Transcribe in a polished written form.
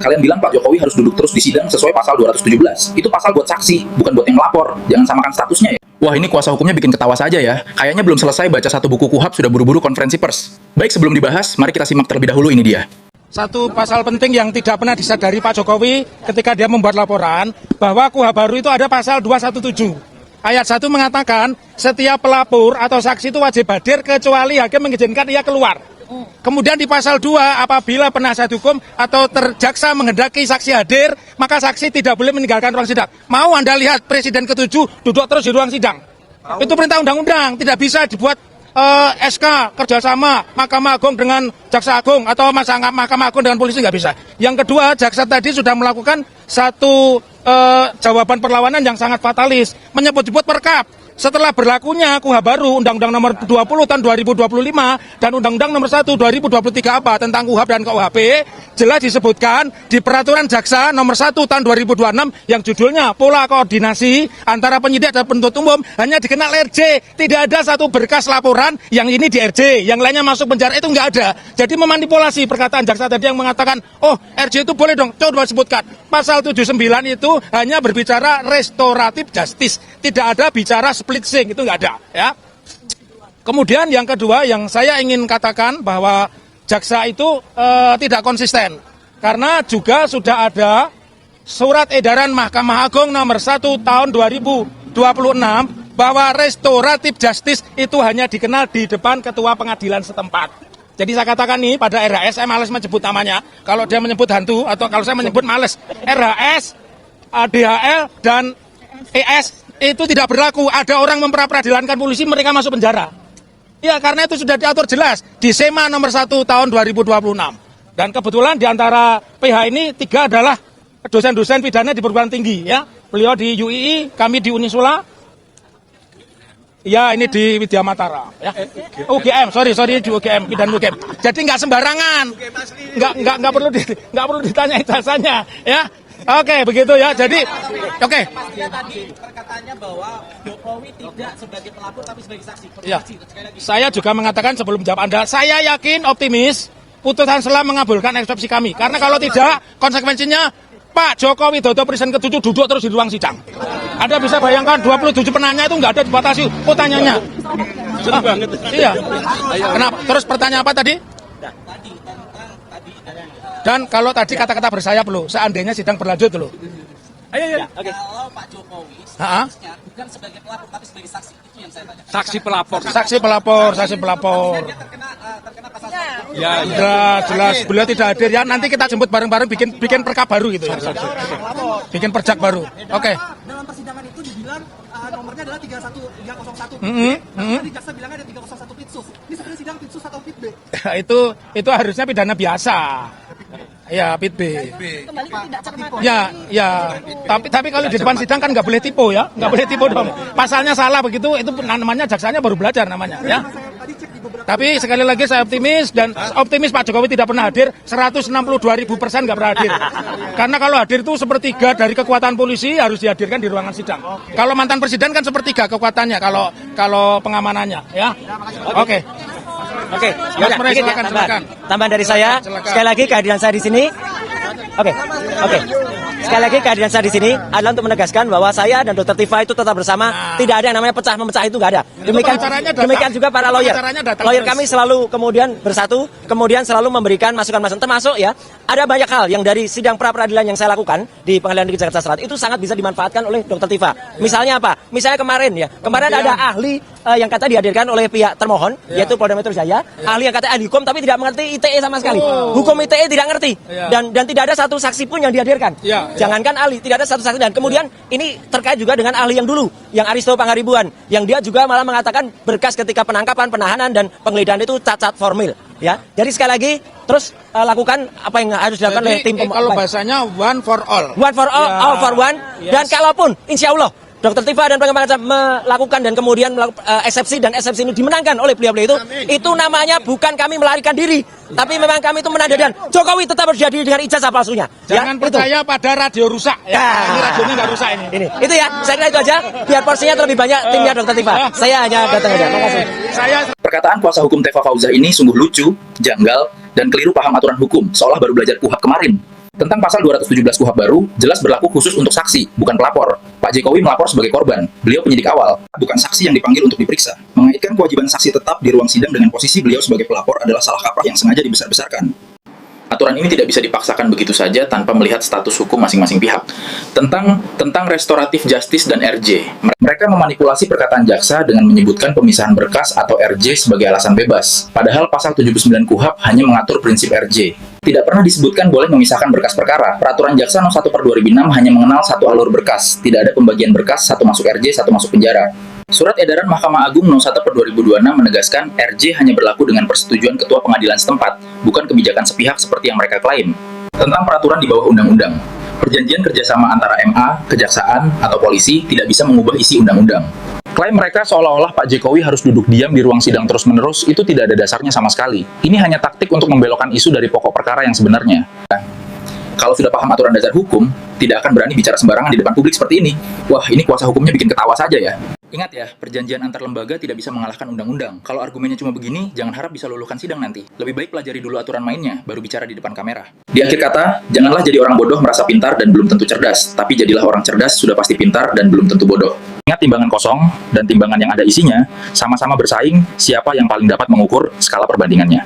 Kalian bilang Pak Jokowi harus duduk terus di sidang sesuai pasal 217. Itu pasal buat saksi, bukan buat yang melapor. Jangan samakan statusnya ya. Wah, ini kuasa hukumnya bikin ketawa saja ya. Kayaknya belum selesai baca satu buku KUHAP sudah buru-buru konferensi pers. Baik, sebelum dibahas, mari kita simak terlebih dahulu ini dia. Satu pasal penting yang tidak pernah disadari Pak Jokowi ketika dia membuat laporan, bahwa KUHAP baru itu ada pasal 217. Ayat 1 mengatakan, setiap pelapor atau saksi itu wajib hadir kecuali hakim mengizinkan ia keluar. Kemudian di pasal 2, apabila penasihat hukum atau terjaksa menghendaki saksi hadir, maka saksi tidak boleh meninggalkan ruang sidang. Mau Anda lihat Presiden ke-7 duduk terus di ruang sidang? Itu perintah undang-undang, tidak bisa dibuat SK kerjasama Mahkamah Agung dengan Jaksa Agung atau Mahkamah Agung dengan polisi, nggak bisa. Yang kedua, jaksa tadi sudah melakukan satu jawaban perlawanan yang sangat fatalis, menyebut-nyebut perkap. Setelah berlakunya KUHAP baru, Undang-Undang Nomor 20 Tahun 2025 dan Undang-Undang Nomor 1 2023 apa tentang KUHAP dan KUHP, jelas disebutkan di Peraturan Jaksa Nomor 1 Tahun 2026 yang judulnya Pola Koordinasi Antara Penyidik dan Penuntut Umum hanya dikenal RJ. Tidak ada satu berkas laporan yang ini di RJ, yang lainnya masuk penjara, itu nggak ada. Jadi memanipulasi perkataan jaksa tadi yang mengatakan, oh RJ itu boleh dong, coba sebutkan. Pasal 79 itu hanya berbicara restoratif justice, tidak ada bicara split sing, itu nggak ada ya. Kemudian yang kedua yang saya ingin katakan bahwa jaksa itu tidak konsisten karena juga sudah ada surat edaran Mahkamah Agung nomor 1 tahun 2026 bahwa restoratif justice itu hanya dikenal di depan ketua pengadilan setempat. Jadi saya katakan nih pada RHS, saya males menyebut namanya. Kalau dia menyebut hantu atau kalau saya menyebut males, RHS, DHL dan ES itu tidak berlaku. Ada orang memperadilankan polisi, mereka masuk penjara. Ya, karena itu sudah diatur jelas di SEMA nomor 1 tahun 2026. Dan kebetulan di antara PH ini 3 adalah dosen-dosen pidana di perguruan tinggi ya. Beliau di UII, kami di Unisula. Ya, ini di Widya Matara ya. UGM, sorry di UGM, pidana UGM. Jadi nggak sembarangan. Nggak perlu ditanya ijazahnya ya. Oke, begitu ya. Jadi, oke. Tadi perkataannya bahwa Jokowi tidak sebagai pelapor tapi sebagai saksi. Ya. Saya juga mengatakan sebelum jawab Anda, saya yakin optimis putusan selah mengabulkan eksepsi kami. Karena kalau tidak, konsekuensinya Pak Jokowi Widodo Presiden ke-7 duduk terus di ruang sidang. Anda bisa bayangkan 27 penanya itu nggak ada dibatasi pertanyaannya. Iya. Kenapa? Terus pertanyaan apa tadi? Dan kalau tadi kata-kata bersayap loh, seandainya sidang berlanjut loh. Ayo. Kalau Pak Jokowi seharusnya bukan sebagai pelapor tapi sebagai saksi, itu yang saya tanya. Saksi pelapor. Dia terkena pasal Ya, jelas. Beliau tidak hadir ya. Nanti kita jemput bareng-bareng bikin perkap baru gitu ya. Bikin perjak baru. Oke. Dalam persidangan itu dibilang nomornya adalah 301. Tadi jaksa bilang ada 301 Pitsus. Ini sebenarnya sidang Pitsus atau Pit B? itu harusnya pidana biasa. Ya, Pit B. Kembali ke tidak cermat. Ya. Tapi kalau di depan sidang kan nggak boleh tipu ya, nggak boleh tipu dong. Pasalnya salah begitu, itu namanya jaksanya baru belajar namanya ya. Tapi sekali lagi saya optimis dan optimis Pak Jokowi tidak pernah hadir. 162.000% nggak pernah hadir. Karena kalau hadir itu sepertiga dari kekuatan polisi harus dihadirkan di ruangan sidang. Kalau mantan presiden kan sepertiga kekuatannya kalau pengamanannya ya. Oke. Ya, silakan. Tambahan dari saya. Sekali lagi kehadiran saya di sini. Oke. Sekali lagi kehadiran saya di sini adalah untuk menegaskan bahwa saya dan Dr. Tifa itu tetap bersama. Tidak ada yang namanya pecah-memecah, itu nggak ada. Demikian juga para lawyer. Lawyer kami selalu kemudian bersatu, kemudian selalu memberikan masukan-masukan, termasuk ya ada banyak hal yang dari sidang pra peradilan yang saya lakukan di Pengadilan Negeri Jakarta Selatan itu sangat bisa dimanfaatkan oleh Dr. Tifa. Misalnya apa? Misalnya kemarin ada ahli yang kata dihadirkan oleh pihak termohon, yaitu Polda Metro Jaya, ahli yang kata ahli hukum tapi tidak mengerti ITE sama sekali. Hukum ITE tidak ngerti dan tidak ada satu saksi pun yang dihadirkan. Jangankan ahli, tidak ada satu saksi. Dan kemudian ini terkait juga dengan ahli yang dulu, yang Aristo Pangaribuan, yang dia juga malah mengatakan berkas ketika penangkapan, penahanan dan penggeledahan itu cacat formil. Ya, jadi sekali lagi terus lakukan apa yang harus dilakukan oleh tim. Kalau bahasanya one for all. One for all, all for one. Dan kalaupun insya Allah Dr. Tifa dan pengamat melakukan dan kemudian eksepsi dan eksepsi ini dimenangkan oleh beliau-beliau itu namanya bukan kami melarikan diri, tapi memang kami itu menandakan Jokowi tetap harus jadi dengan ijazah palsunya. Jangan percaya pada radio rusak. Ini radionya nggak rusak ini. Itu ya, saya kira itu aja. Biar porsinya terlebih banyak timnya Dr. Tifa. Saya hanya datang aja. Terima kasih. Perkataan kuasa hukum Teva Fauzah ini sungguh lucu, janggal, dan keliru paham aturan hukum, seolah baru belajar KUHAP kemarin. Tentang pasal 217 KUHP baru, jelas berlaku khusus untuk saksi, bukan pelapor. Pak Jokowi melapor sebagai korban, beliau penyidik awal, bukan saksi yang dipanggil untuk diperiksa. Mengaitkan kewajiban saksi tetap di ruang sidang dengan posisi beliau sebagai pelapor adalah salah kaprah yang sengaja dibesar-besarkan. Aturan ini tidak bisa dipaksakan begitu saja tanpa melihat status hukum masing-masing pihak. Tentang restoratif justice dan RJ, mereka memanipulasi perkataan jaksa dengan menyebutkan pemisahan berkas atau RJ sebagai alasan bebas. Padahal pasal 79 KUHP hanya mengatur prinsip RJ. Tidak pernah disebutkan boleh memisahkan berkas perkara. Peraturan jaksa nomor 1/2006 hanya mengenal satu alur berkas. Tidak ada pembagian berkas, satu masuk RJ, satu masuk penjara. Surat edaran Mahkamah Agung nomor 1/2026 menegaskan RJ hanya berlaku dengan persetujuan ketua pengadilan setempat, bukan kebijakan sepihak seperti yang mereka klaim. Tentang peraturan di bawah undang-undang, perjanjian kerjasama antara MA, kejaksaan, atau polisi tidak bisa mengubah isi undang-undang. Klaim mereka seolah-olah Pak Jokowi harus duduk diam di ruang sidang terus-menerus itu tidak ada dasarnya sama sekali. Ini hanya taktik untuk membelokkan isu dari pokok perkara yang sebenarnya. Kalau sudah paham aturan dasar hukum, tidak akan berani bicara sembarangan di depan publik seperti ini. Wah, ini kuasa hukumnya bikin ketawa saja ya. Ingat ya, perjanjian antar lembaga tidak bisa mengalahkan undang-undang. Kalau argumennya cuma begini, jangan harap bisa luluhkan sidang nanti. Lebih baik pelajari dulu aturan mainnya, baru bicara di depan kamera. Di akhir kata, janganlah jadi orang bodoh merasa pintar dan belum tentu cerdas, tapi jadilah orang cerdas sudah pasti pintar dan belum tentu bodoh. Ingat timbangan kosong dan timbangan yang ada isinya, sama-sama bersaing siapa yang paling dapat mengukur skala perbandingannya.